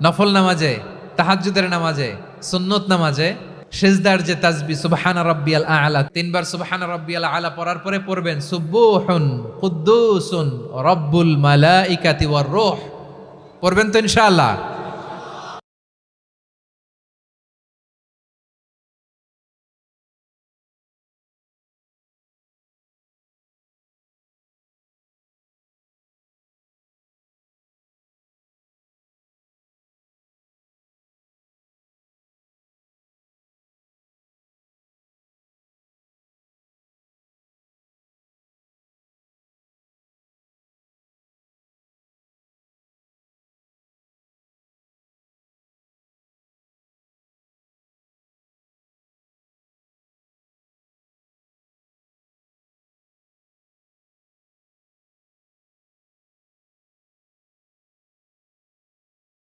নফল নামাজে, তাহাজ্জুদের নামাজে, সুন্নত নামাজে সিজদার যে তাসবিহ সুবহানা রাব্বিয়াল আ'লা, তিনবার সুবহানা রাব্বিয়াল আ'লা পড়ার পরে পড়বেন সুবুহুন কুদ্দুসুন রব্বুল মালাইকাতি ওয়ার রূহ। পড়বেন তো ইনশাআল্লাহ।